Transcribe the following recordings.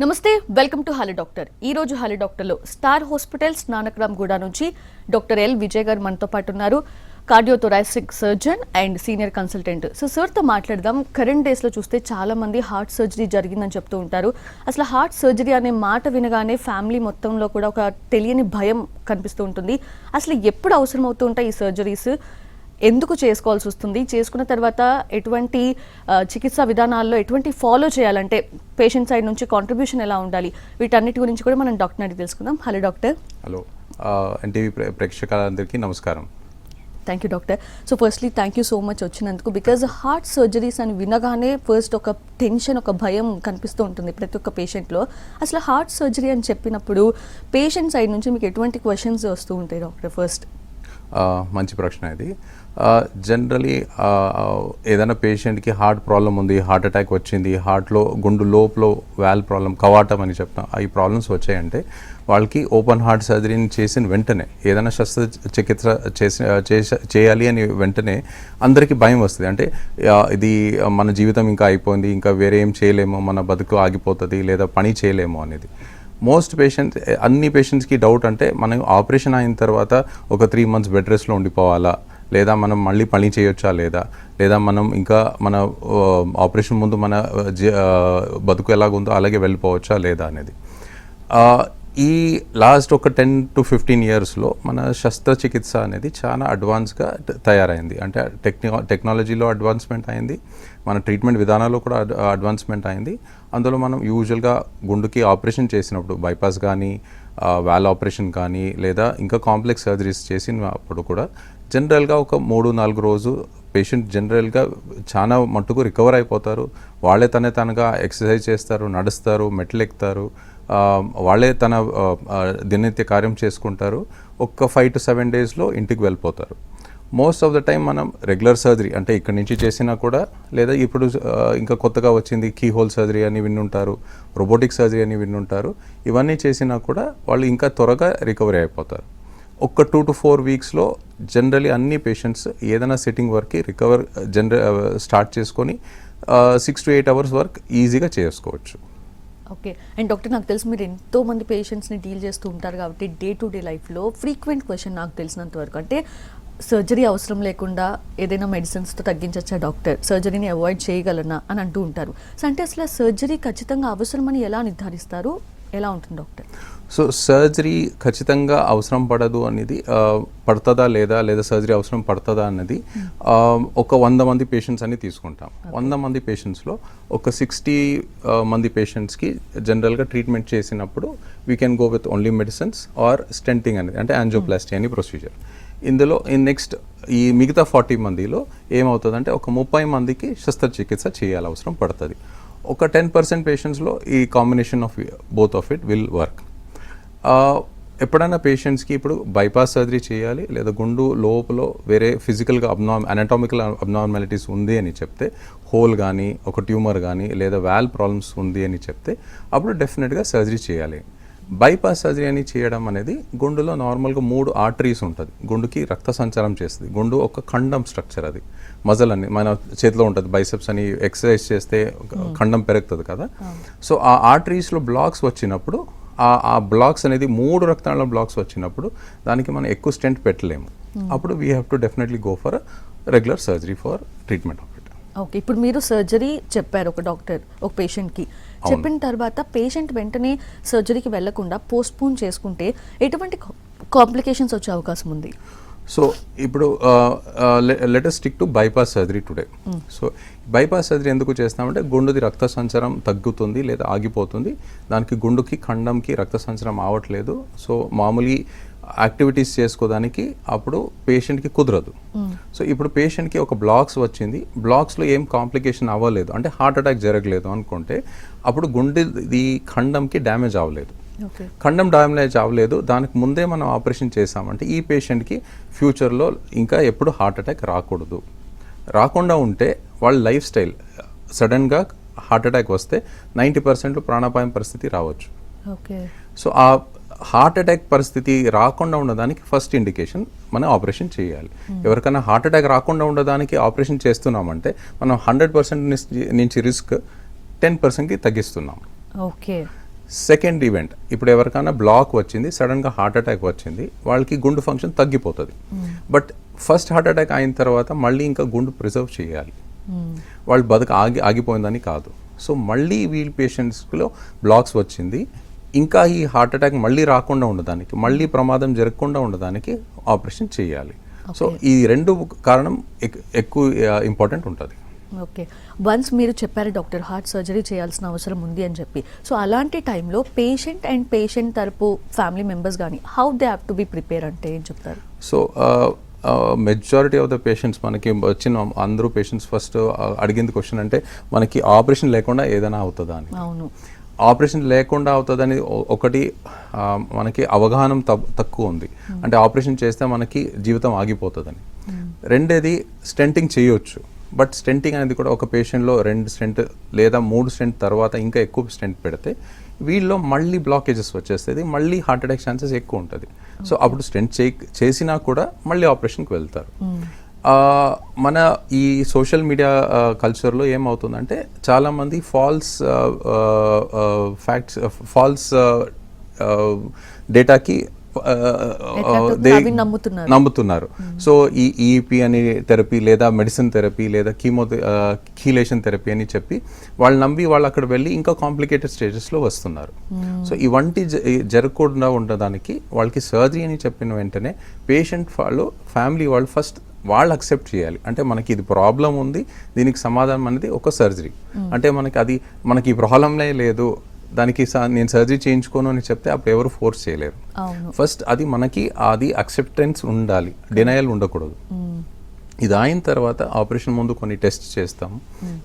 నమస్తే, welcome to hello doctor. ఈ రోజు హలో డాక్టర్లో స్టార్ హాస్పిటల్స్ నానక్రామ్ గూడ నుంచి డాక్టర్ ఎల్ విజయ్ గారు మనతో పాటు ఉన్నారు. Cardiothoracic surgeon and senior consultant. సార్తో మాట్లాడదాం. కరెంట్ డేస్లో చూస్తే చాలా మంది హార్ట్ సర్జరీ జరిగిందని చెప్తూ ఉంటారు. అసలు హార్ట్ సర్జరీ అనే మాట వినగానే ఫ్యామిలీ మొత్తంలో కూడా ఒక తెలియని భయం కనిపిస్తూ ఉంటుంది. అసలు ఎప్పుడు అవసరం అవుతూ ఉంటాయి ఈ సర్జరీస్, ఎందుకు చేసుకోవాల్సి వస్తుంది, చేసుకున్న తర్వాత ఎటువంటి చికిత్సా విధానాల్లో ఎటువంటి ఫాలో చేయాలంటే పేషెంట్ సైడ్ నుంచి కాంట్రిబ్యూషన్ ఎలా ఉండాలి, వీటన్నిటి గురించి కూడా మనం డాక్టర్ అడిగి తెలుసుకుందాం. Hello doctor. హలో ఎన్టీవీ ప్రేక్షకులందరికీ నమస్కారం. Thank you doctor. So firstly thank you so much వచ్చినందుకు. బికాజ్ హార్ట్ సర్జరీస్ అని వినగానే ఫస్ట్ ఒక టెన్షన్, ఒక భయం కనిపిస్తూ ఉంటుంది ప్రతి ఒక్క పేషెంట్లో. అసలు హార్ట్ సర్జరీ అని చెప్పినప్పుడు పేషెంట్ సైడ్ నుంచి మీకు ఎటువంటి క్వశ్చన్స్ వస్తూ ఉంటాయి డాక్టర్? ఫస్ట్ మంచి ప్రశ్న ఇది. జనరలీ ఏదైనా పేషెంట్కి హార్ట్ ప్రాబ్లం ఉంది, హార్ట్ అటాక్ వచ్చింది, హార్ట్లో గుండు లోపల వాల్వ్ ప్రాబ్లం, కవాటం అని చెప్తాం, ఈ ప్రాబ్లమ్స్ వచ్చాయంటే వాళ్ళకి ఓపెన్ హార్ట్ సర్జరీని చేసిన వెంటనే ఏదైనా శస్త్రచికిత్స చేయాలి అని వెంటనే అందరికీ భయం వస్తుంది. అంటే ఇది మన జీవితం ఇంకా అయిపోయింది, ఇంకా వేరే ఏం చేయలేము, మన బతుకు ఆగిపోతుంది, లేదా పని చేయలేము అనేది. మోస్ట్ పేషెంట్స్, అన్ని పేషెంట్స్కి డౌట్ అంటే మనం ఆపరేషన్ అయిన తర్వాత ఒక 3 months బెడ్ రెస్ట్లో ఉండిపోవాలా, లేదా మనం మళ్ళీ పని చేయొచ్చా లేదా మనం ఇంకా మన ఆపరేషన్ ముందు మన బతుకు ఎలాగుందో అలాగే వెళ్ళిపోవచ్చా లేదా అనేది. ఈ లాస్ట్ ఒక 10 to 15 yearsలో మన శస్త్రచికిత్స అనేది చాలా అడ్వాన్స్గా తయారైంది. అంటే టెక్నాలజీలో అడ్వాన్స్మెంట్ అయింది, మన ట్రీట్మెంట్ విధానాల్లో కూడా అడ్వాన్స్మెంట్ అయింది. అందులో మనం యూజువల్గా గుండుకి ఆపరేషన్ చేసినప్పుడు, బైపాస్ కానీ వాల్ ఆపరేషన్ కానీ లేదా ఇంకా కాంప్లెక్స్ సర్జరీస్ చేసినప్పుడు కూడా జనరల్గా ఒక 3-4 రోజు పేషెంట్ జనరల్గా చాలా మట్టుకు రికవర్ అయిపోతారు. వాళ్ళే తనగా ఎక్సర్సైజ్ చేస్తారు, నడుస్తారు, మెట్లు ఎక్కుతారు, వాళ్ళే తన దిననిత్య కార్యం చేసుకుంటారు. ఒక 5 to 7 daysలో ఇంటికి వెళ్ళిపోతారు. మోస్ట్ ఆఫ్ ద టైం మనం రెగ్యులర్ సర్జరీ అంటే ఇక్కడి నుంచి చేసినా కూడా, లేదా ఇప్పుడు ఇంకా కొత్తగా వచ్చింది కీ హోల్ సర్జరీ అని విన్నుంటారు, రోబోటిక్ సర్జరీ అని విన్నుంటారు, ఇవన్నీ చేసినా కూడా వాళ్ళు ఇంకా త్వరగా రికవరీ అయిపోతారు. ఒక 2 to 4 weeksలో జనరలీ అన్ని పేషెంట్స్ ఏదైనా సిట్టింగ్ వర్క్కి రికవర్ స్టార్ట్ చేసుకొని 6 to 8 hours వర్క్ ఈజీగా చేసుకోవచ్చు. ఓకే. అండ్ డాక్టర్, నాకు తెలిసి మీరు ఎంతో మంది పేషెంట్స్ని డీల్ చేస్తూ ఉంటారు కాబట్టి డే టు డే లైఫ్లో ఫ్రీక్వెంట్ క్వశ్చన్ నాకు తెలిసినంత వరకు అంటే సర్జరీ అవసరం లేకుండా ఏదైనా మెడిసిన్స్తో తగ్గించచ్చా డాక్టర్, సర్జరీని అవాయిడ్ చేయగలనా అని అంటూ ఉంటారు. సో అంటే అసలు సర్జరీ ఖచ్చితంగా అవసరమని ఎలా నిర్ధారిస్తారు, ఎలా ఉంటుంది డాక్టర్? సో సర్జరీ ఖచ్చితంగా అవసరం పడదు అనేది, పడుతుందా లేదా సర్జరీ అవసరం పడుతుందా అన్నది ఒక 100 మంది పేషెంట్స్ అని తీసుకుంటాం. 100 మంది పేషెంట్స్లో ఒక 60 మంది పేషెంట్స్కి జనరల్గా ట్రీట్మెంట్ చేసినప్పుడు we can go with only medicines or stenting అనేది, అంటే యాంజియోప్లాస్టీ అని ప్రొసీజర్. ఇందులో నెక్స్ట్ ఈ మిగతా 40 మందిలో ఏమవుతుందంటే ఒక 30 మందికి శస్త్రచికిత్స చేయాలి అవసరం పడుతుంది. ఒక 10% పేషెంట్స్లో ఈ combination of both of it will work. ఎప్పుడైనా పేషెంట్స్కి ఇప్పుడు బైపాస్ సర్జరీ చేయాలి, లేదా గుండు లోపల వేరే ఫిజికల్గా అనటామికల్ అబ్నార్మాలిటీస్ ఉంది అని చెప్తే, హోల్ కానీ ఒక ట్యూమర్ కానీ లేదా వాల్వ్ ప్రాబ్లమ్స్ ఉంది అని చెప్తే అప్పుడు డెఫినెట్గా సర్జరీ చేయాలి. బైపాస్ సర్జరీ అని చేయడం అనేది గుండులో నార్మల్గా 3 ఆర్టరీస్ ఉంటుంది, గుండుకి రక్త సంచారం చేస్తుంది. గుండు ఒక ఖండం స్ట్రక్చర్, అది మజల్ అని మన చేతిలో ఉంటుంది, బైసెప్స్ అని ఎక్సర్సైజ్ చేస్తే ఖండం పెరుగుతుంది కదా. సో ఆ ఆర్టరీస్లో బ్లాక్స్ వచ్చినప్పుడు, ఆ బ్లాక్స్ అనేది 3 రక్తనాళ బ్లాక్స్ వచ్చినప్పుడు దానికి మనం ఎక్కువ స్టెంట్ పెట్టలేము. అప్పుడు we have to definitely go for regular surgery for treatment of it. Okay. ఇప్పుడు మీరు సర్జరీ చెప్పారు ఒక డాక్టర్ ఒక పేషెంట్కి, చెప్పిన తర్వాత పేషెంట్ వెంటనే సర్జరీకి వెళ్లకుండా పోస్ట్పోన్ చేసుకుంటే ఎటువంటి కాంప్లికేషన్స్ వచ్చే అవకాశం ఉంది? సో ఇప్పుడు let us stick to bypass surgery today. So bypass surgery ఎందుకు చేస్తామంటే గుండుది రక్త సంచారం తగ్గుతుంది లేదా ఆగిపోతుంది, దానికి గుండుకి ఖండంకి రక్త సంచారం ఆవట్లేదు. సో మామూలు యాక్టివిటీస్ చేసుకోవడానికి అప్పుడు పేషెంట్కి కుదరదు. సో ఇప్పుడు పేషెంట్కి ఒక బ్లాక్స్ వచ్చింది, బ్లాక్స్లో ఏం కాంప్లికేషన్ అవ్వలేదు, అంటే హార్ట్ అటాక్ జరగలేదు అనుకుంటే అప్పుడు గుండెది ఖండంకి డ్యామేజ్ అవ్వలేదు, ఖండం డ్యామేజ్ అవ్వలేదు, దానికి ముందే మనం ఆపరేషన్ చేసామంటే ఈ పేషెంట్కి ఫ్యూచర్లో ఇంకా ఎప్పుడు హార్ట్ అటాక్ రాకుండా ఉంటే వాళ్ళ లైఫ్ స్టైల్ సడన్గా హార్ట్ అటాక్ వస్తే 90% ప్రాణాపాయం పరిస్థితి రావచ్చు. సో ఆ హార్ట్ అటాక్ పరిస్థితి రాకుండా ఉండడానికి ఫస్ట్ ఇండికేషన్ మనం ఆపరేషన్ చేయాలి. ఎవరికైనా హార్ట్ అటాక్ రాకుండా ఉండడానికి ఆపరేషన్ చేస్తున్నామంటే మనం 100% నుంచి రిస్క్ 10%కి తగ్గిస్తున్నాం. ఓకే. సెకండ్ ఈవెంట్ ఇప్పుడు ఎవరికైనా బ్లాక్ వచ్చింది, సడన్గా హార్ట్ అటాక్ వచ్చింది, వాళ్ళకి గుండు ఫంక్షన్ తగ్గిపోతుంది. బట్ ఫస్ట్ హార్ట్ అటాక్ అయిన తర్వాత మళ్ళీ ఇంకా గుండు ప్రిజర్వ్ చేయాలి, వాళ్ళు ఆగిపోయిందని కాదు. సో మళ్ళీ వీళ్ళ పేషెంట్స్లో బ్లాక్స్ వచ్చింది, ఇంకా ఈ హార్ట్ అటాక్ మళ్ళీ రాకుండా ఉండడానికి, మళ్ళీ ప్రమాదం జరగకుండా ఉండడానికి ఆపరేషన్ చేయాలి. సో ఈ రెండు కారణం ఎక్కువ ఇంపార్టెంట్ ఉంటుంది. ఓకే, వన్స్ మీరు చెప్పారు డాక్టర్ హార్ట్ సర్జరీ చేయాల్సిన అవసరం ఉంది అని చెప్పి, సో అలాంటి టైంలో పేషెంట్ తరపు ఫ్యామిలీ మెంబర్స్ కానీ how they have to be prepare అంటే ఏం చెప్తారు? So majority of the patients, మనకి వచ్చిన అందరూ పేషెంట్స్ ఫస్ట్ అడిగింది క్వశ్చన్ అంటే మనకి ఆపరేషన్ లేకుండా ఏదైనా అవుతుందా అని. అవును, ఆపరేషన్ లేకుండా అవుతుందని ఒకటి మనకి అవగాహన తక్కువ ఉంది, అంటే ఆపరేషన్ చేస్తే మనకి జీవితం ఆగిపోతుందని. రెండేది స్టెంటింగ్ చేయొచ్చు, బట్ స్టెంటింగ్ అనేది కూడా ఒక పేషెంట్లో 2 స్టెంట్ లేదా 3 స్టెంట్ తర్వాత ఇంకా ఎక్కువ స్టెంట్ పెడితే వీళ్ళలో మళ్ళీ బ్లాకేజెస్ వచ్చేస్తుంది, మళ్ళీ హార్ట్ అటాక్ ఛాన్సెస్ ఎక్కువ ఉంటుంది. సో అప్పుడు స్టెంట్ చేసినా కూడా మళ్ళీ ఆపరేషన్కి వెళ్తారు. మన ఈ సోషల్ మీడియా కల్చర్లో ఏమవుతుందంటే చాలామంది ఫాల్స్ డేటాకి నమ్ముతున్నారు. సో ఈ ఈఈపీ అని థెరపీ లేదా మెడిసిన్ థెరపీ లేదా కీలేషన్ థెరపీ అని చెప్పి వాళ్ళు నమ్మి వాళ్ళు అక్కడ వెళ్ళి ఇంకా కాంప్లికేటెడ్ స్టేజెస్లో వస్తున్నారు. సో ఇవంటి జరగకుండా ఉండడానికి వాళ్ళకి సర్జరీ అని చెప్పిన వెంటనే పేషెంట్ ఫ్యామిలీ వాళ్ళు ఫస్ట్ వాళ్ళు అక్సెప్ట్ చేయాలి, అంటే మనకి ఇది ప్రాబ్లం ఉంది, దీనికి సమాధానం అనేది ఒక సర్జరీ. అంటే మనకి ఈ ప్రాబ్లంలే లేదు, దానికి నేను సర్జరీ చేయించుకోను అని చెప్తే అప్పుడు ఎవరు ఫోర్స్ చేయలేరు. ఫస్ట్ మనకి అది అక్సెప్టెన్స్ ఉండాలి, డినయల్ ఉండకూడదు. ఇది అయిన తర్వాత ఆపరేషన్ ముందు కొన్ని టెస్ట్ చేస్తాము,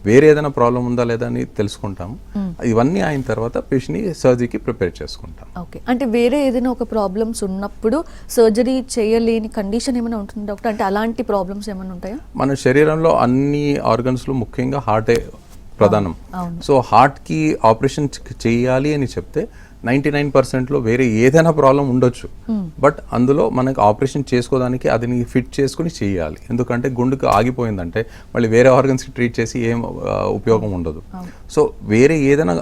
వేరే ఏదైనా ప్రాబ్లం ఉందా లేదా అని తెలుసుకుంటాము. ఇవన్నీ అయిన తర్వాత పేషెంట్ని సర్జరీకి ప్రిపేర్ చేసుకుంటాం. ఓకే, అంటే వేరే ఏదైనా ఒక ప్రాబ్లమ్స్ ఉన్నప్పుడు సర్జరీ చేయలేని కండిషన్ ఏమైనా ఉంటుంది డాక్టర్? అంటే అలాంటి ప్రాబ్లమ్స్ ఏమైనా ఉంటాయా? మన శరీరంలో అన్ని ఆర్గన్స్లో ముఖ్యంగా హార్టే ప్రధానం. సో హార్ట్కి ఆపరేషన్ చేయాలి అని చెప్తే 99%లో వేరే ఏదైనా ప్రాబ్లం ఉండొచ్చు, బట్ అందులో మనకు ఆపరేషన్ చేసుకోవడానికి అది ఫిట్ చేసుకుని చేయాలి. ఎందుకంటే గుండెకి ఆగిపోయిందంటే మళ్ళీ వేరే ఆర్గన్స్కి ట్రీట్ చేసి ఏం ఉపయోగం ఉండదు. సో వేరే ఏదైనా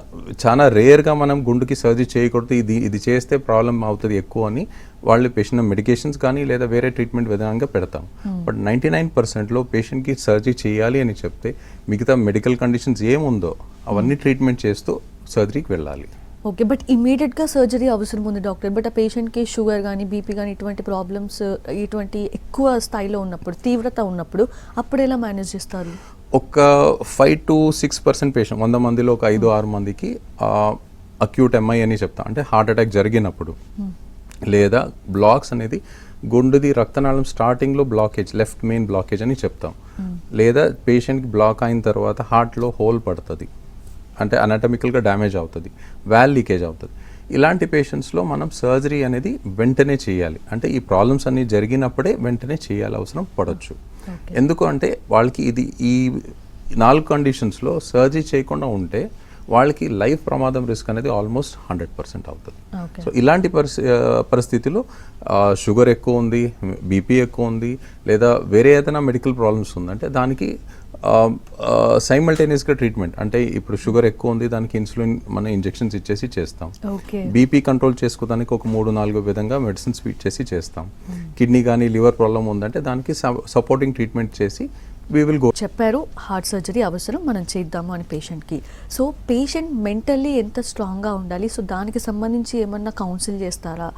చాలా రేర్గా మనం గుండెకి సర్జరీ చేయకూడదు, ఇది చేస్తే ప్రాబ్లం అవుతుంది ఎక్కువ అని వాళ్ళు పేషెంట్ మెడికేషన్స్ కానీ లేదా వేరే ట్రీట్మెంట్ విధానంగా పెడతాం. బట్ 99%లో పేషెంట్కి సర్జరీ చేయాలి అని చెప్తే మిగతా మెడికల్ కండిషన్స్ ఏముందో అవన్నీ ట్రీట్మెంట్ చేస్తూ సర్జరీకి వెళ్ళాలి. ఓకే, బట్ ఇమీడియట్గా సర్జరీ అవసరం ఉంది డాక్టర్, బట్ ఆ పేషెంట్కి షుగర్ కానీ బీపీ కానీ ఇటువంటి ప్రాబ్లమ్స్ ఇటువంటి ఎక్కువ స్థాయిలో ఉన్నప్పుడు, తీవ్రత ఉన్నప్పుడు అప్పుడు ఎలా మేనేజ్ చేస్తారు? ఒక 5 to 6% పేషెంట్, 100 మందిలో ఒక 5-6 మందికి అక్యూట్ ఎంఐ అని చెప్తాం, అంటే హార్ట్ అటాక్ జరిగినప్పుడు లేదా బ్లాక్స్ అనేది గుండెది రక్తనాళం స్టార్టింగ్లో బ్లాకేజ్, లెఫ్ట్ మెయిన్ బ్లాకేజ్ అని చెప్తాం, లేదా పేషెంట్కి బ్లాక్ అయిన తర్వాత హార్ట్లో హోల్ పడుతుంది, అంటే అనాటమికల్గా డ్యామేజ్ అవుతుంది, వాల్ లీకేజ్ అవుతుంది. ఇలాంటి పేషెంట్స్లో మనం సర్జరీ అనేది వెంటనే చేయాలి, అంటే ఈ ప్రాబ్లమ్స్ అన్నీ జరిగినప్పుడే వెంటనే చేయాలి, అవసరం పడవచ్చు. ఎందుకు అంటే వాళ్ళకి ఈ 4 కండిషన్స్లో సర్జరీ చేయకుండా ఉంటే వాళ్ళకి లైఫ్ ప్రమాదం రిస్క్ అనేది ఆల్మోస్ట్ 100% అవుతుంది. సో ఇలాంటి పరిస్థితిలో షుగర్ ఎక్కువ ఉంది, బీపీ ఎక్కువ ఉంది, లేదా వేరే ఏదైనా మెడికల్ ప్రాబ్లమ్స్ ఉందంటే దానికి సైమల్టేనియస్గా ట్రీట్మెంట్, అంటే ఇప్పుడు షుగర్ ఎక్కువ ఉంది దానికి ఇన్సులిన్ మన ఇంజెక్షన్స్ ఇచ్చేసి చేస్తాం. బీపీ కంట్రోల్ చేసుకోవడానికి ఒక 3-4 విధంగా మెడిసిన్స్ ఫీడ్ చేసి చేస్తాం. కిడ్నీ కానీ లివర్ ప్రాబ్లం ఉందంటే దానికి సపోర్టింగ్ ట్రీట్మెంట్ చేసి చెప్పారు హార్ట్ సర్జరీ అవసరం, మనం చేద్దాము అని పేషెంట్కి. సో పేషెంట్ మెంటల్లీ ఎంత స్ట్రాంగ్గా ఉండాలి, సో దానికి సంబంధించి ఏమన్నా కౌన్సిల్ చేస్తారా,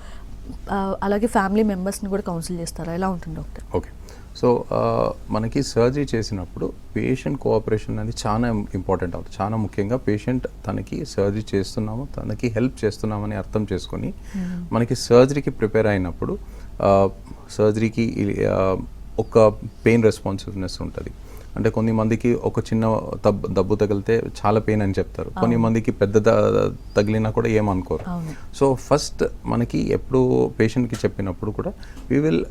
అలాగే ఫ్యామిలీ మెంబర్స్ని కూడా కౌన్సిల్ చేస్తారా, ఎలా ఉంటుంది డాక్టర్? ఓకే, సో మనకి సర్జరీ చేసినప్పుడు పేషెంట్ కోఆపరేషన్ అనేది చాలా ఇంపార్టెంట్ అవుతుంది. చాలా ముఖ్యంగా పేషెంట్ తనకి సర్జరీ చేస్తున్నాము, తనకి హెల్ప్ చేస్తున్నామని అర్థం చేసుకొని మనకి సర్జరీకి ప్రిపేర్ అయినప్పుడు సర్జరీకి ఒక పెయిన్ రెస్పాన్సివ్నెస్ ఉంటుంది. అంటే కొంతమందికి ఒక చిన్న దబ్బు తగిలితే చాలా పెయిన్ అని చెప్తారు, కొన్ని మందికి పెద్ద తగిలినా కూడా ఏమనుకోరు. సో ఫస్ట్ మనకి ఎప్పుడు పేషెంట్కి చెప్పినప్పుడు కూడా వీ విల్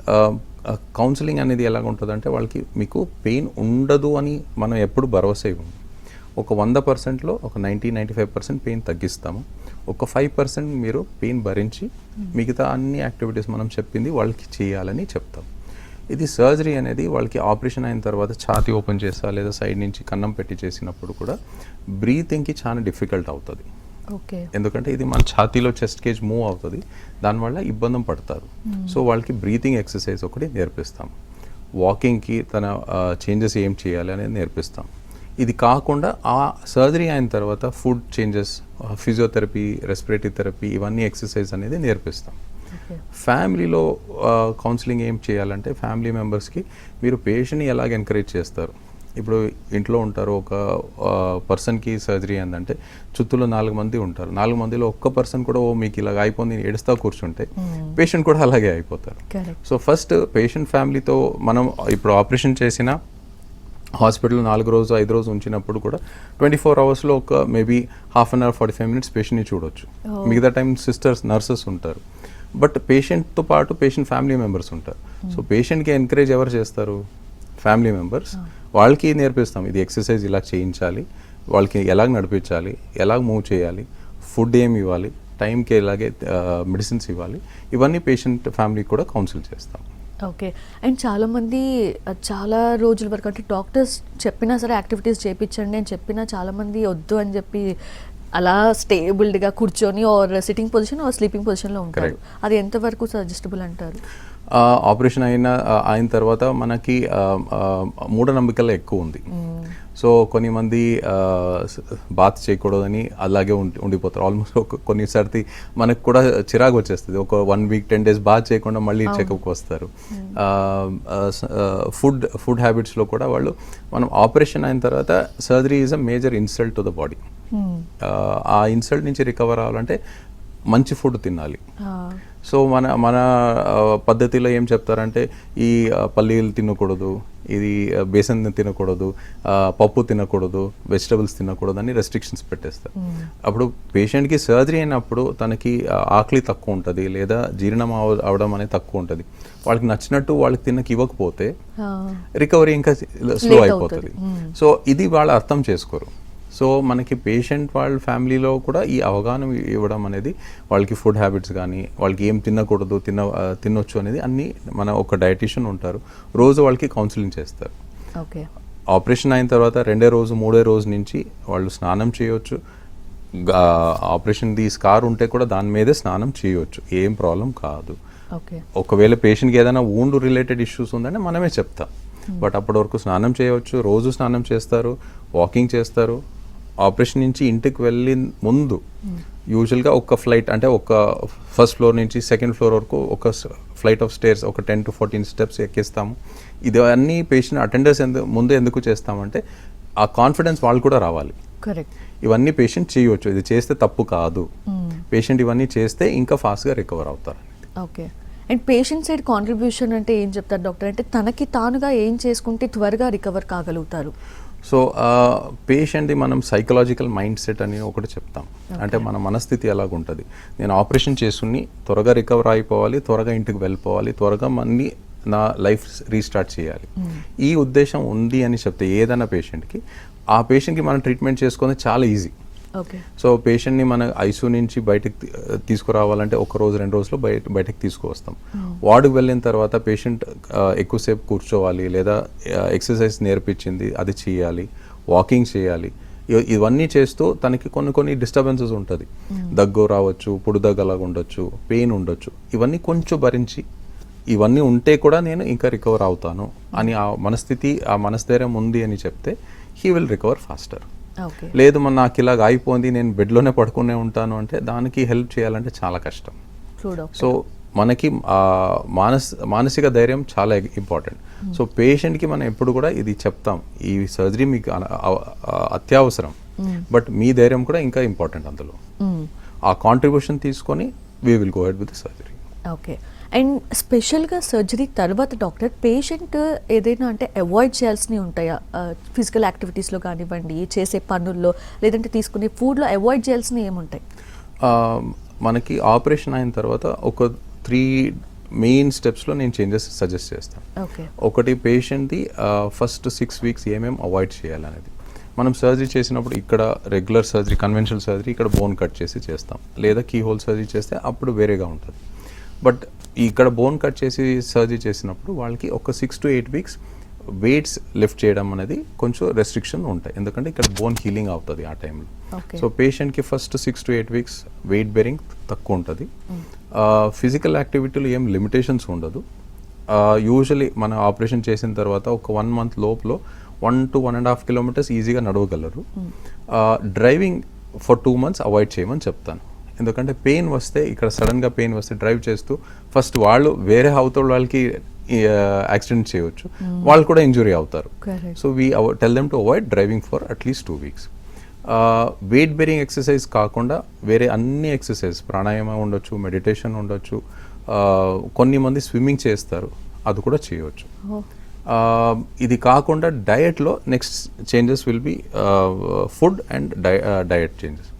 కౌన్సిలింగ్ అనేది ఎలాగ ఉంటుంది అంటే వాళ్ళకి మీకు పెయిన్ ఉండదు అని మనం ఎప్పుడు భరోసా ఇవ్వము. ఒక 100%లో ఒక 90-95% పెయిన్ తగ్గిస్తాము, ఒక 5% మీరు పెయిన్ భరించి మిగతా అన్ని యాక్టివిటీస్ మనం చెప్పింది వాళ్ళకి చేయాలని చెప్తాం. ఇది సర్జరీ అనేది వాళ్ళకి ఆపరేషన్ అయిన తర్వాత ఛాతీ ఓపెన్ చేస్తా లేదా సైడ్ నుంచి కన్నం పెట్టి చేసినప్పుడు కూడా బ్రీతింగ్కి చాలా డిఫికల్ట్ అవుతుంది. ఓకే. ఎందుకంటే ఇది మన ఛాతీలో చెస్ట్ కేజ్ మూవ్ అవుతుంది, దానివల్ల ఇబ్బంది పడతారు. సో వాళ్ళకి బ్రీతింగ్ ఎక్సర్సైజ్ ఒకటి నేర్పిస్తాం, వాకింగ్కి తన చేంజెస్ ఏం చేయాలి అనేది నేర్పిస్తాం. ఇది కాకుండా ఆ సర్జరీ అయిన తర్వాత food changes, physiotherapy, respiratory therapy, ఇవన్నీ ఎక్సర్సైజ్ అనేది నేర్పిస్తాం. ఫ్యామిలీలో కౌన్సిలింగ్ ఏం చేయాలంటే ఫ్యామిలీ మెంబర్స్కి మీరు పేషెంట్ని ఎలాగ ఎంకరేజ్ చేస్తారు. ఇప్పుడు ఇంట్లో ఉంటారు, ఒక పర్సన్కి సర్జరీ అయిందంటే చుట్టూలో 4 మంది ఉంటారు, 4 మందిలో ఒక్క పర్సన్ కూడా మీకు ఇలాగ అయిపోయింది ఏడుస్తా కూర్చుంటే పేషెంట్ కూడా అలాగే అయిపోతారు. సో ఫస్ట్ పేషెంట్ ఫ్యామిలీతో మనం ఇప్పుడు ఆపరేషన్ చేసిన హాస్పిటల్ 4 రోజు 5 రోజు ఉంచినప్పుడు కూడా 24 అవర్స్లో ఒక maybe half an hour 45 minutes పేషెంట్ని చూడొచ్చు. మిగతా టైం సిస్టర్స్, నర్సెస్ ఉంటారు. బట్ పేషెంట్తో పాటు పేషెంట్ ఫ్యామిలీ మెంబర్స్ ఉంటారు. సో పేషెంట్కి ఎంకరేజ్ ఎవరు చేస్తారు? Family members. వాళ్ళకి నేర్పిస్తాం, ఇది ఎక్సర్సైజ్ ఇలా చేయించాలి, వాళ్ళకి ఎలాగ నడిపించాలి, ఎలాగ మూవ్ చేయాలి, ఫుడ్ ఏమి ఇవ్వాలి, టైంకి ఎలాగే మెడిసిన్స్ ఇవ్వాలి, ఇవన్నీ పేషెంట్ ఫ్యామిలీకి కూడా కౌన్సిల్ చేస్తాం. ఓకే. అండ్ చాలామంది చాలా రోజుల వరకు అంటే డాక్టర్స్ చెప్పినా సరే యాక్టివిటీస్ చేయించండి అని చెప్పినా చాలామంది వద్దు అని చెప్పి అలా స్టేబుల్డ్గా కూర్చొని or sitting position or sleeping పొజిషన్లో ఉంటారు. అది ఎంతవరకు సజెస్టబుల్ అంటారు? ఆపరేషన్ అయిన తర్వాత మనకి మూఢనమ్మకాలు ఎక్కువ ఉంది. సో కొన్నిమంది బాత్ చేయకూడదని అలాగే ఉండిపోతారు. ఆల్మోస్ట్ కొన్నిసారి మనకు కూడా చిరాకు వచ్చేస్తుంది, ఒక 1 వీక్ 10 డేస్ బాత్ చేయకుండా మళ్ళీ చెకప్కి వస్తారు. ఫుడ్ హ్యాబిట్స్లో కూడా వాళ్ళు, మనం ఆపరేషన్ అయిన తర్వాత surgery is a major insult to the body. ఆ ఇన్సల్ట్ నుంచి రికవర్ అవ్వాలంటే మంచి ఫుడ్ తినాలి. సో మన పద్ధతిలో ఏం చెప్తారంటే ఈ పల్లీలు తినకూడదు, ఇది బేసన్ తినకూడదు, పప్పు తినకూడదు, వెజిటబుల్స్ తినకూడదు అని రెస్ట్రిక్షన్స్ పెట్టేస్తారు. అప్పుడు పేషెంట్కి సర్జరీ అయినప్పుడు తనకి ఆకలి తక్కువ ఉంటుంది, లేదా జీర్ణం అవడం అనేది తక్కువ ఉంటుంది. వాళ్ళకి నచ్చినట్టు వాళ్ళకి ఇవ్వకపోతే రికవరీ ఇంకా స్లో అయిపోతుంది. సో ఇది వాళ్ళు అర్థం చేసుకోరు. సో మనకి పేషెంట్ వాళ్ళ ఫ్యామిలీలో కూడా ఈ అవగాహన ఇవ్వడం అనేది, వాళ్ళకి ఫుడ్ హ్యాబిట్స్ కానీ, వాళ్ళకి ఏం తినకూడదు, తినొచ్చు అనేది అన్నీ మన ఒక డైటీషియన్ ఉంటారు, రోజు వాళ్ళకి కౌన్సిలింగ్ చేస్తారు. ఓకే. ఆపరేషన్ అయిన తర్వాత 2వ రోజు 3వ రోజు నుంచి వాళ్ళు స్నానం చేయొచ్చు. ఆపరేషన్ది స్కార్ ఉంటే కూడా దాని మీదే స్నానం చేయొచ్చు, ఏం ప్రాబ్లం కాదు. ఒకవేళ పేషెంట్కి ఏదైనా వూండ్ రిలేటెడ్ ఇష్యూస్ ఉందంటే మనమే చెప్తాం. బట్ అప్పటి వరకు స్నానం చేయవచ్చు, రోజు స్నానం చేస్తారు, వాకింగ్ చేస్తారు. ఆపరేషన్ నుంచి ఇంటికి వెళ్ళిన ముందు యూజువల్గా ఒక ఫ్లైట్, అంటే ఒక ఫస్ట్ ఫ్లోర్ నుంచి సెకండ్ ఫ్లోర్ వరకు ఒక ఫ్లైట్ ఆఫ్ స్టేర్స్, ఒక 10 to 14 స్టెప్స్ ఎక్కిస్తాము. ఇది అన్నీ పేషెంట్ అటెండర్స్ ముందు ఎందుకు చేస్తామంటే ఆ కాన్ఫిడెన్స్ వాళ్ళు కూడా రావాలి. కరెక్ట్. ఇవన్నీ పేషెంట్ చేయవచ్చు, ఇది చేస్తే తప్పు కాదు, పేషెంట్ ఇవన్నీ చేస్తే ఇంకా ఫాస్ట్గా రికవర్ అవుతారు. Okay. And patient side contribution అంటే ఏం చెప్తారు డాక్టర్? అంటే తనకి తానుగా ఏం చేసుకుంటే త్వరగా రికవర్ కాగలుగుతారు? సో పేషెంట్ది మనం సైకలాజికల్ మైండ్ సెట్ అని ఒకటి చెప్తాం. అంటే మన మనస్థితి ఎలాగుంటుంది, నేను ఆపరేషన్ చేసుకుని త్వరగా రికవర్ అయిపోవాలి, త్వరగా ఇంటికి వెళ్ళిపోవాలి, త్వరగా మళ్ళీ నా లైఫ్ రీస్టార్ట్ చేయాలి, ఈ ఉద్దేశం ఉంది అని చెప్తే ఏదైనా పేషెంట్కి, ఆ పేషెంట్కి మనం ట్రీట్మెంట్ చేసుకుని చాలా ఈజీ. సో పేషెంట్ని మన ఐసీయూ నుంచి బయటకు తీసుకురావాలంటే 1 రోజు 2 రోజుల్లో బయటకు తీసుకువస్తాం. వార్డుకు వెళ్ళిన తర్వాత పేషెంట్ ఎక్కువసేపు కూర్చోవాలి, లేదా ఎక్సర్సైజ్ నేర్పించింది అది చేయాలి, వాకింగ్ చేయాలి. ఇవన్నీ చేస్తూ తనకి కొన్ని డిస్టర్బెన్సెస్ ఉంటుంది, దగ్గు రావచ్చు, పొడి దగ్గు అలాగా ఉండొచ్చు, పెయిన్ ఉండొచ్చు. ఇవన్నీ కొంచెం భరించి, ఇవన్నీ ఉంటే కూడా నేను ఇంకా రికవర్ అవుతాను అని ఆ మనస్థితి, ఆ మనస్థైర్యం ఉంది అని చెప్తే హీ విల్ రికవర్ ఫాస్టర్. లేదు నాకు ఇలాగ అయిపోయింది, నేను బెడ్లోనే పడుకునే ఉంటాను అంటే దానికి హెల్ప్ చేయాలంటే చాలా కష్టం. సో మనకి మానసిక ధైర్యం చాలా ఇంపార్టెంట్. సో పేషెంట్కి మనం ఎప్పుడు కూడా ఇది చెప్తాం, ఈ సర్జరీ మీకు అత్యవసరం, బట్ మీ ధైర్యం కూడా ఇంకా ఇంపార్టెంట్. అందులో ఆ కాంట్రిబ్యూషన్ తీసుకొని we will go head with surgery. Okay. And స్పెషల్గా సర్జరీ తర్వాత డాక్టర్ పేషెంట్ ఏదైనా అంటే అవాయిడ్ చేయాల్సినవి ఉంటాయా? ఫిజికల్ యాక్టివిటీస్లో కానివ్వండి, చేసే పనుల్లో, లేదంటే తీసుకునే ఫుడ్లో అవాయిడ్ చేయాల్సినవి ఏముంటాయి? మనకి ఆపరేషన్ అయిన తర్వాత ఒక 3 మెయిన్ స్టెప్స్లో నేను చేంజెస్ సజెస్ట్ చేస్తాను. ఒకటి, పేషెంట్ది ఫస్ట్ 6 వీక్స్ ఏమేమి అవాయిడ్ చేయాలనేది. మనం సర్జరీ చేసినప్పుడు ఇక్కడ రెగ్యులర్ సర్జరీ, కన్వెన్షనల్ సర్జరీ ఇక్కడ బోన్ కట్ చేసి చేస్తాం, లేదా కీ హోల్ సర్జరీ చేస్తే అప్పుడు వేరేగా ఉంటుంది. బట్ ఇక్కడ బోన్ కట్ చేసి సర్జరీ చేసినప్పుడు వాళ్ళకి ఒక 6 to 8 వీక్స్ వెయిట్స్ లిఫ్ట్ చేయడం అనేది కొంచెం రెస్ట్రిక్షన్ ఉంటాయి, ఎందుకంటే ఇక్కడ బోన్ హీలింగ్ అవుతుంది ఆ టైంలో. ఓకే. సో పేషెంట్కి first 6 to 8 weeks weight bearing తక్కువ ఉంటుంది. ఫిజికల్ యాక్టివిటీలో ఏం లిమిటేషన్స్ ఉండదు. యూజువలీ మన ఆపరేషన్ చేసిన తర్వాత ఒక 1 month లోపల 1 to 1.5 kilometers ఈజీగా నడవగలరు. డ్రైవింగ్ ఫర్ 2 months అవాయిడ్ చేయమని చెప్తాను, ఎందుకంటే పెయిన్ వస్తే ఇక్కడ సడన్గా పెయిన్ వస్తే డ్రైవ్ చేస్తూ ఫస్ట్ వాళ్ళు వేరే అవతల వాళ్ళకి యాక్సిడెంట్ చేయవచ్చు, వాళ్ళు కూడా ఇంజురీ అవుతారు. So we tell them to avoid driving for at least 2 weeks. Weight bearing exercise కాకుండా వేరే అన్ని ఎక్సర్సైజ్, ప్రాణాయామం ఉండొచ్చు, మెడిటేషన్ ఉండొచ్చు, కొన్ని మంది స్విమ్మింగ్ చేస్తారు, అది కూడా చేయవచ్చు. ఇది కాకుండా డయట్లో next changes will be food and diet changes.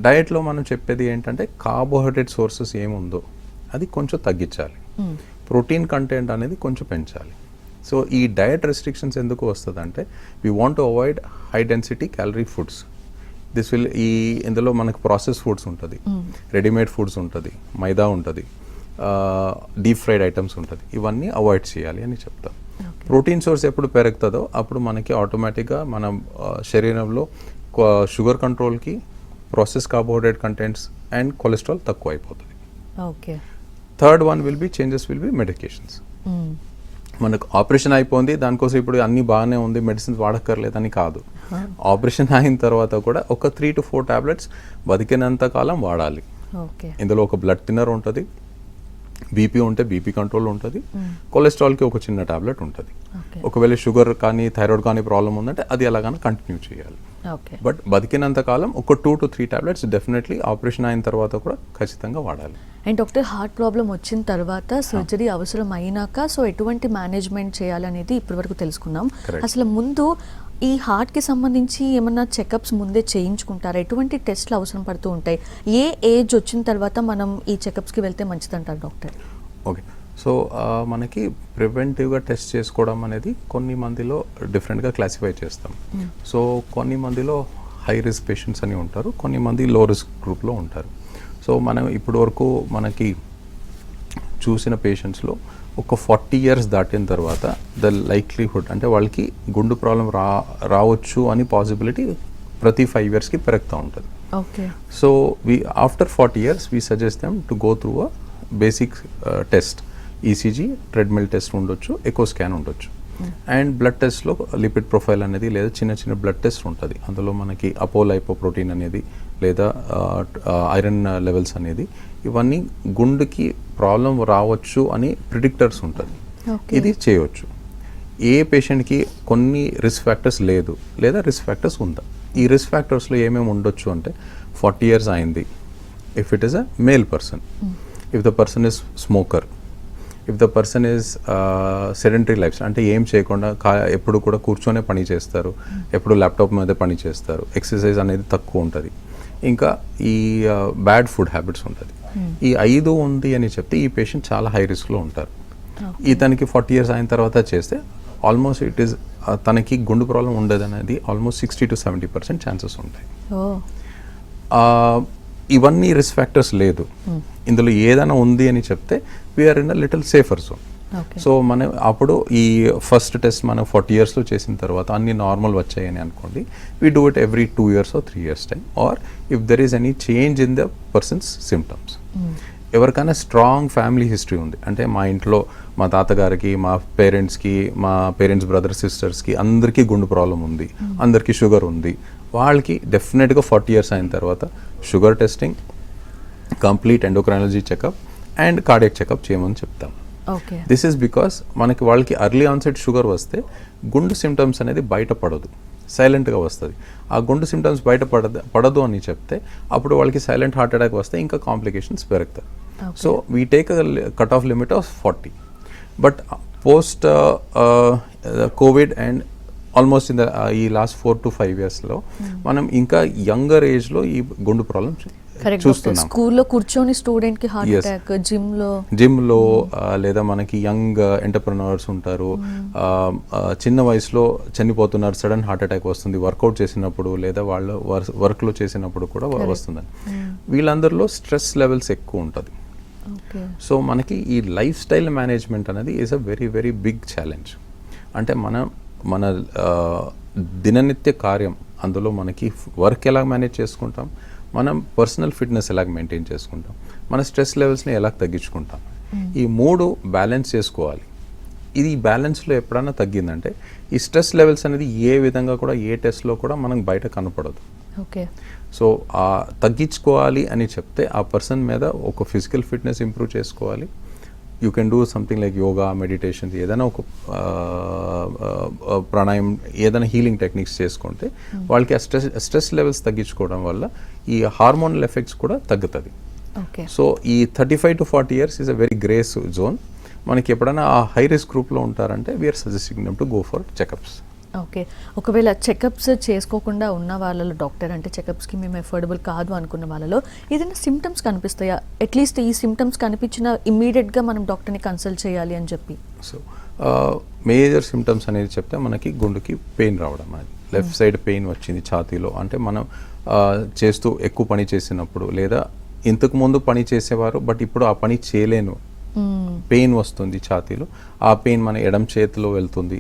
డయట్లో మనం చెప్పేది ఏంటంటే కార్బోహైడ్రేట్ సోర్సెస్ ఏముందో అది కొంచెం తగ్గించాలి, ప్రోటీన్ కంటెంట్ అనేది కొంచెం పెంచాలి. సో ఈ డయట్ రెస్ట్రిక్షన్స్ ఎందుకు వస్తుంది అంటే we want to avoid high density calorie foods. This will ఇందులో మనకు ప్రాసెస్ ఫుడ్స్ ఉంటుంది, రెడీమేడ్ ఫుడ్స్ ఉంటుంది, మైదా ఉంటుంది, డీప్ ఫ్రైడ్ ఐటమ్స్ ఉంటుంది, ఇవన్నీ అవాయిడ్ చేయాలి అని చెప్తాం. ప్రోటీన్ సోర్స్ ఎప్పుడు పెరుగుతుందో అప్పుడు మనకి ఆటోమేటిక్గా మన శరీరంలో షుగర్ కంట్రోల్కి, process carbohydrate contents and cholesterol తక్కువ అయిపోతుంది. Okay. Third one will be changes will be medications. మనకు ఆపరేషన్ అయిపోయింది, దానికోసం ఇప్పుడు అన్నీ బాగానే ఉంది, మెడిసిన్స్ వాడక్కర్లేదని కాదు. ఆపరేషన్ అయిన తర్వాత కూడా ఒక 3 to 4 tablets బతికినంత కాలం వాడాలి. ఇందులో ఒక బ్లడ్ థిన్నర్ ఉంటుంది, బీపీ ఉంటే బీపీ కంట్రోల్ ఉంటుంది, కొలెస్ట్రాల్కి ఒక చిన్న టాబ్లెట్ ఉంటుంది. ఒకవేళ షుగర్ కానీ థైరాయిడ్ కానీ ప్రాబ్లం ఉందంటే అది అలాగానే కంటిన్యూ చేయాలి. బట్ బతికినంత కాలం ఒక 2 to 3 tablets డెఫినెట్లీ ఆపరేషన్ అయిన తర్వాత కూడా ఖచ్చితంగా వాడాలి. అండ్ డాక్టర్, హార్ట్ ప్రాబ్లం వచ్చిన తర్వాత సర్జరీ అవసరం అయినాక సో ఎటువంటి మేనేజ్మెంట్ చేయాలనేది ఇప్పటివరకు తెలుసుకున్నాం. అసలు ముందు ఈ హార్ట్కి సంబంధించి ఏమన్నా చెకప్స్ ముందే చేయించుకుంటారా? ఎటువంటి టెస్ట్లు అవసరం పడుతూ ఉంటాయి? ఏ ఏజ్ వచ్చిన తర్వాత మనం ఈ చెకప్స్కి వెళ్తే మంచిదంటారు డాక్టర్? ఓకే. సో మనకి ప్రివెంటివ్గా టెస్ట్ చేసుకోవడం అనేది కొన్ని మందిలో డిఫరెంట్గా క్లాసిఫై చేస్తాం. సో కొన్ని మందిలో హై రిస్క్ పేషెంట్స్ అని ఉంటారు, కొన్ని మంది లో రిస్క్ గ్రూప్లో ఉంటారు. సో మనం ఇప్పటి వరకు మనకి చూసిన పేషెంట్స్లో ఒక 40 years దాటిన తర్వాత ద లైక్లీహుడ్ అంటే వాళ్ళకి గుండు ప్రాబ్లం రావచ్చు అని పాసిబిలిటీ ప్రతి 5 yearsకి పెరుగుతూ ఉంటుంది. Okay. So after 40 years we suggest them to go through a basic test. ECG, treadmill test ఉండొచ్చు, ఎకో స్కాన్ ఉండొచ్చు, అండ్ బ్లడ్ టెస్ట్లో లిపిడ్ ప్రొఫైల్ అనేది లేదా చిన్న చిన్న బ్లడ్ టెస్ట్ ఉంటుంది. అందులో మనకి అపోలైపోప్రోటీన్ అనేది లేదా ఐరన్ లెవెల్స్ అనేది, ఇవన్నీ గుండెకి ప్రాబ్లం రావచ్చు అని ప్రిడిక్టర్స్ ఉంటుంది. ఇది చేయవచ్చు. ఏ పేషెంట్కి కొన్ని రిస్క్ ఫ్యాక్టర్స్ లేదు లేదా రిస్క్ ఫ్యాక్టర్స్ ఉందా? ఈ రిస్క్ ఫ్యాక్టర్స్లో ఏమేమి ఉండొచ్చు అంటే 40 years అయింది, if it is a male person, if the person is smoker, if the person is sedentary life అంటే ఏం చేయకుండా ఎప్పుడు కూడా కూర్చొనే పని చేస్తారు, ఎప్పుడు ల్యాప్టాప్ మీద పని చేస్తారు, ఎక్సర్సైజ్ అనేది తక్కువ ఉంటుంది, ఇంకా ఈ బ్యాడ్ ఫుడ్ హ్యాబిట్స్ ఉంటుంది. ఈ 5 ఉంది అని చెప్తే ఈ పేషెంట్ చాలా హై రిస్క్లో ఉంటారు. ఇతనికి 40 years అయిన తర్వాత చేస్తే ఆల్మోస్ట్ ఇట్ ఈస్ తనకి గుండె ప్రాబ్లం ఉండదు అనేది ఆల్మోస్ట్ 60 to 70% ఛాన్సెస్ ఉంటాయి. ఇవన్నీ రిస్క్ ఫ్యాక్టర్స్ లేదు, ఇందులో ఏదైనా ఉంది అని చెప్తే we're in a little safer zone. So మనం అప్పుడు ఈ ఫస్ట్ టెస్ట్ మనం 40 yearsలో చేసిన తర్వాత అన్ని నార్మల్ వచ్చాయని అనుకోండి, we do it every 2 years or 3 years time, or if there is any change in the person's symptoms. ఎవరికైనా స్ట్రాంగ్ ఫ్యామిలీ హిస్టరీ ఉంది అంటే మా ఇంట్లో మా తాతగారికి, మా పేరెంట్స్ బ్రదర్స్ సిస్టర్స్కి అందరికీ గుండె ప్రాబ్లం ఉంది, అందరికీ షుగర్ ఉంది, వాళ్ళకి డెఫినెట్గా 40 years అయిన తర్వాత sugar testing, complete endocrinology checkup and cardiac checkup చేయమని చెప్తాం. దిస్ ఈస్ బికాస్ మనకి వాళ్ళకి అర్లీ ఆన్సెట్ షుగర్ వస్తే గుండె సిమ్టమ్స్ అనేది బయటపడదు, సైలెంట్గా వస్తుంది. ఆ గుండె సిమ్టమ్స్ పడదు అని చెప్తే అప్పుడు వాళ్ళకి సైలెంట్ హార్ట్ అటాక్ వస్తే ఇంకా కాంప్లికేషన్స్ పెరుగుతాయి. So we take cut off limit of 40. But post Covid and almost ఈ లాస్ట్ 4 to 5 yearsలో మనం ఇంకా యంగర్ ఏజ్లో ఈ గుండె ప్రాబ్లమ్ చూస్తున్నాం. స్కూల్లో కూర్చొని స్టూడెంట్ కి హార్ట్ అటాక్, జిమ్లో లేదా మనకి యంగ్ ఎంటర్ప్రెన్యూర్స్ ఉంటారు, చిన్న వయసులో చనిపోతున్నారు, సడన్ హార్ట్ అటాక్ వస్తుంది వర్కౌట్ చేసినప్పుడు లేదా వాళ్ళు వర్క్లో చేసినప్పుడు కూడా వస్తుందని. వీళ్ళందరిలో స్ట్రెస్ లెవెల్స్ ఎక్కువ ఉంటుంది. సో మనకి ఈ లైఫ్ స్టైల్ మేనేజ్మెంట్ అనేది is a very very big challenge. అంటే మన దిననిత్య కార్యం, అందులో మనకి వర్క్ ఎలా మేనేజ్ చేసుకుంటాం, మనం పర్సనల్ ఫిట్నెస్ ఎలా మెయింటైన్ చేసుకుంటాం, మన స్ట్రెస్ లెవెల్స్ని ఎలా తగ్గించుకుంటాం, ఈ 3 బ్యాలెన్స్ చేసుకోవాలి. ఇది బ్యాలెన్స్లో ఎప్పుడైనా తగ్గిందంటే ఈ స్ట్రెస్ లెవెల్స్ అనేది ఏ విధంగా కూడా ఏ టెస్ట్లో కూడా మనకు బయట కనపడదు. ఓకే. సో తగ్గించుకోవాలి అని చెప్తే ఆ పర్సన్ మీద ఒక ఫిజికల్ ఫిట్నెస్ ఇంప్రూవ్ చేసుకోవాలి. You can do something like yoga, meditation, ఏదైనా ఒక ప్రాణాయామం, ఏదైనా హీలింగ్ టెక్నిక్స్ చేసుకుంటే వాళ్ళకి ఆ స్ట్రెస్ లెవెల్స్ తగ్గించుకోవడం వల్ల ఈ హార్మోనల్ ఎఫెక్ట్స్ కూడా తగ్గుతుంది. ఓకే. సో ఈ 35 to 40 years is a very grace zone. మనకి ఎప్పుడైనా ఆ హై రిస్క్ గ్రూప్లో ఉంటారంటే we're suggesting them to go for checkups. Okay. ఒకవేళ చెకప్స్ చేసుకోకుండా ఉన్న వాళ్ళలో డాక్టర్, అంటే చెకప్స్కి మేము ఎఫోర్డబుల్ కాదు అనుకున్న వాళ్ళలో ఏదైనా సిమ్టమ్స్ కనిపిస్తాయా? అట్లీస్ట్ ఈ సిమ్టమ్స్ కనిపించిన ఇమ్మీడియట్గా మనం డాక్టర్ని కన్సల్ట్ చేయాలి అని చెప్పి. సో మేజర్ సిమ్టమ్స్ అనేది చెప్తే మనకి గుండెకి పెయిన్ రావడం, అది లెఫ్ట్ సైడ్ పెయిన్ వచ్చింది ఛాతీలో, అంటే మనం చేస్తూ ఎక్కువ పని చేసినప్పుడు, లేదా ఇంతకు ముందు పని చేసేవారు బట్ ఇప్పుడు ఆ పని చేయలేను, పెయిన్ వస్తుంది ఛాతీలో. ఆ పెయిన్ మన ఎడం చేతిలో వెళ్తుంది,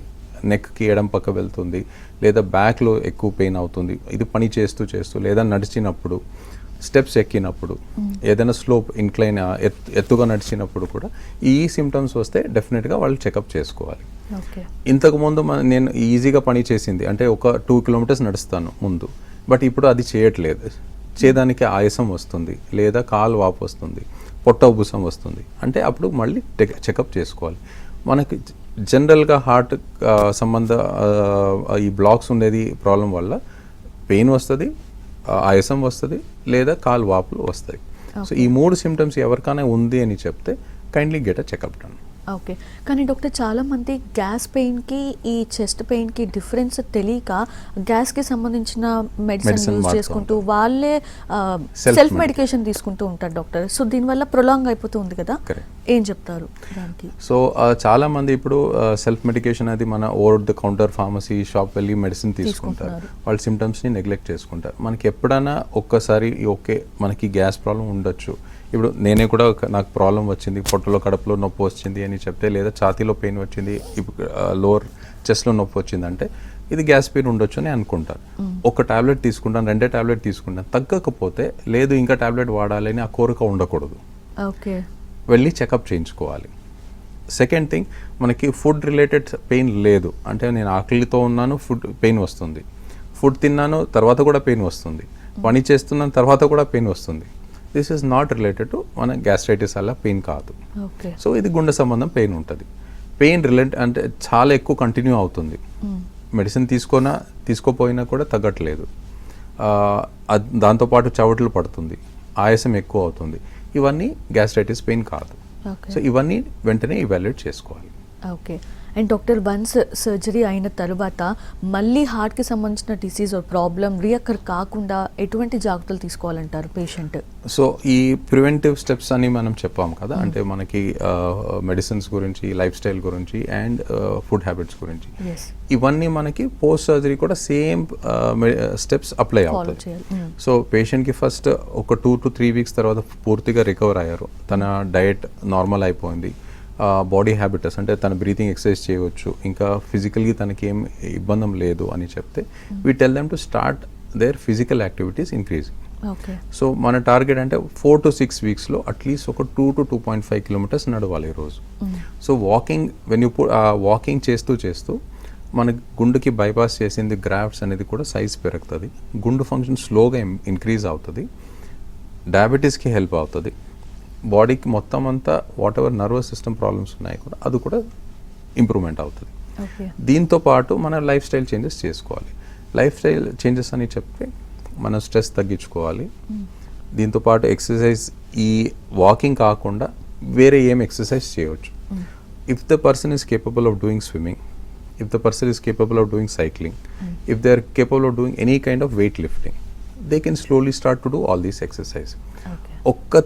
నెక్కి ఎడం పక్క వెళ్తుంది, లేదా బ్యాక్లో ఎక్కువ పెయిన్ అవుతుంది. ఇది పని చేస్తూ లేదా నడిచినప్పుడు, స్టెప్స్ ఎక్కినప్పుడు, ఏదైనా స్లోప్ ఇంక్లైన్ ఎత్తుగా నడిచినప్పుడు కూడా ఈ సిమ్టమ్స్ వస్తే డెఫినెట్గా వాళ్ళు చెకప్ చేసుకోవాలి. ఇంతకుముందు నేను ఈజీగా పని చేసింది అంటే ఒక 2 kilometers నడుస్తాను ముందు, బట్ ఇప్పుడు అది చేయట్లేదు, చేయడానికి ఆయాసం వస్తుంది, లేదా కాలు వాపు వస్తుంది, పొట్ట ఉబ్బసం వస్తుంది అంటే అప్పుడు మళ్ళీ చెకప్ చేసుకోవాలి. మనకి జనరల్గా హార్ట్ సంబంధ ఈ బ్లాక్స్ ఉండేది ప్రాబ్లం వల్ల పెయిన్ వస్తుంది, ఆయాసం వస్తుంది, లేదా కాలు వాపులు వస్తాయి. సో ఈ 3 సిమ్టమ్స్ ఎవరికైనా ఉంది అని చెప్తే kindly get a checkup done. Okay. కానీ డాక్టర్, చాలామంది గ్యాస్ పెయిన్కి ఈ చెస్ట్ పెయిన్కి డిఫరెన్స్ తెలియక గ్యాస్కి సంబంధించిన మెడిసిన్ యూజ్ చేసుకుంటూ వాళ్ళే సెల్ఫ్ మెడికేషన్ తీసుకుంటూ ఉంటారు డాక్టర్. సో దీనివల్ల ప్రొలాంగ్ అయిపోతుంది కదా, ఏం చెప్తారు దానికి? సో చాలామంది ఇప్పుడు సెల్ఫ్ మెడికేషన్ అది మన over the counter pharmacy shop వెళ్ళి మెడిసిన్ తీసుకుంటారు, వాళ్ళ సిమ్టమ్స్ని నెగ్లెక్ట్ చేసుకుంటారు. మనకి ఎప్పుడైనా ఒక్కసారి ఓకే మనకి గ్యాస్ ప్రాబ్లం ఉండొచ్చు, ఇప్పుడు నేనే కూడా నాకు ప్రాబ్లం వచ్చింది, పొట్టలో కడుపులో నొప్పి వచ్చింది అని చెప్తే, లేదా ఛాతీలో పెయిన్ వచ్చింది, ఇప్పుడు లోవర్ చెస్ట్లో నొప్పి వచ్చిందంటే ఇది గ్యాస్ పెయిన్ ఉండొచ్చు అని అనుకుంటారు. ఒక టాబ్లెట్ తీసుకుంటాను, 2 టాబ్లెట్ తీసుకుంటాను, తగ్గకపోతే లేదు ఇంకా టాబ్లెట్ వాడాలి అని ఆ కోరిక ఉండకూడదు. ఓకే. వెళ్ళి చెకప్ చేయించుకోవాలి. సెకండ్ థింగ్, మనకి ఫుడ్ రిలేటెడ్ పెయిన్ లేదు అంటే నేను ఆకలితో ఉన్నాను, ఫుడ్ పెయిన్ వస్తుంది, ఫుడ్ తిన్నాను తర్వాత కూడా పెయిన్ వస్తుంది, పని చేస్తున్నాను తర్వాత కూడా పెయిన్ వస్తుంది, this is not related to మన గ్యాస్ట్రైటిస్ అలా పెయిన్ కాదు. సో ఇది గుండె సంబంధం పెయిన్ ఉంటుంది. పెయిన్ రిలేటెడ్ అంటే చాలా ఎక్కువ కంటిన్యూ అవుతుంది, మెడిసిన్ తీసుకోపోయినా కూడా తగ్గట్లేదు, దాంతోపాటు చవట్లు పడుతుంది, ఆయాసం ఎక్కువ అవుతుంది, ఇవన్నీ గ్యాస్ట్రైటిస్ పెయిన్ కాదు. సో ఇవన్నీ వెంటనే ఇవాల్యుయేట్ చేసుకోవాలి. Okay. And doctor, once surgery అయిన తర్వాత మళ్ళీ హార్ట్కి సంబంధించిన డిసీజ్ ప్రాబ్లం రీఅక్కర్ కాకుండా ఎటువంటి జాగ్రత్తలు తీసుకోవాలంటారు పేషెంట్? సో ఈ ప్రివెంటివ్ స్టెప్స్ అని మనం చెప్పాం కదా, అంటే మనకి మెడిసిన్స్ గురించి, లైఫ్ స్టైల్ గురించి అండ్ ఫుడ్ హ్యాబిట్స్ గురించి, ఇవన్నీ మనకి పోస్ట్ సర్జరీ కూడా సేమ్ స్టెప్స్ అప్లై అవుతాయి. సో పేషెంట్కి ఫస్ట్ ఒక 2 to 3 weeks తర్వాత పూర్తిగా రికవర్ అయ్యారు, తన డయట్ నార్మల్ అయిపోయింది, బాడీ హ్యాబిటస్ అంటే తన బ్రీతింగ్ ఎక్సర్సైజ్ చేయవచ్చు, ఇంకా ఫిజికల్గా తనకి ఏం ఇబ్బంది లేదు అని చెప్తే we tell them to start their physical activities increasing. So మన టార్గెట్ అంటే 4 to 6 weeksలో అట్లీస్ట్ ఒక 2 to 2.5 kilometers నడవాలి ఈరోజు. సో వాకింగ్ చేస్తూ మన గుండెకి బైపాస్ చేసింది గ్రాఫ్ట్స్ అనేది కూడా సైజ్ పెరుగుతుంది, గుండె ఫంక్షన్ స్లోగా ఇంక్రీజ్ అవుతుంది, డయాబెటీస్కి హెల్ప్ అవుతుంది, బాడీకి మొత్తం అంతా what ever nervous system problems ఉన్నాయి కూడా అది కూడా ఇంప్రూవ్మెంట్ అవుతుంది. దీంతో పాటు మన లైఫ్ స్టైల్ చేంజెస్ చేసుకోవాలి. లైఫ్ స్టైల్ చేంజెస్ అని చెప్తే మన స్ట్రెస్ తగ్గించుకోవాలి, దీంతోపాటు ఎక్సర్సైజ్, ఈ వాకింగ్ కాకుండా వేరే ఏం ఎక్సర్సైజ్ చేయవచ్చు. If the person is capable of doing swimming, if the person is capable of doing cycling, if they are capable of doing any kind of weight lifting, they can slowly start to do all these exercise. ఒక్క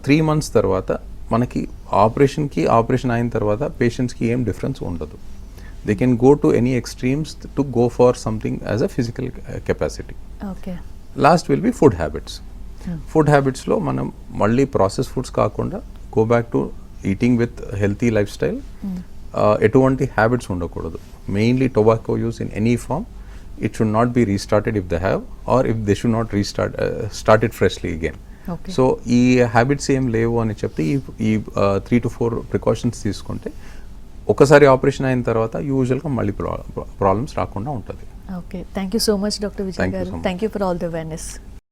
3 months తర్వాత మనకి operation అయిన తర్వాత పేషెంట్స్కి ఏం difference ఉండదు. They can go to any extremes to go for something as a physical capacity. Last will be food habits. Food హ్యాబిట్స్లో మనం మళ్ళీ ప్రాసెస్ ఫుడ్స్ కాకుండా go back to eating with healthy lifestyle, ఎటువంటి habits ఉండకూడదు. Mainly tobacco use in any form, it should not be restarted if they have, or if they should not start it freshly again. Okay. So ఈ habits ఏం లేవు అని చెప్తే ఈ 3 to 4 precautions తీసుకుంటే ఒకసారి ఆపరేషన్ అయిన తర్వాత యూజువల్గా మళ్ళీ ప్రాబ్లమ్స్ రాకుండా ఉంటుంది. Okay, thank you so much doctor Vijay Thank you గారు. so much. Thank you for all the awareness.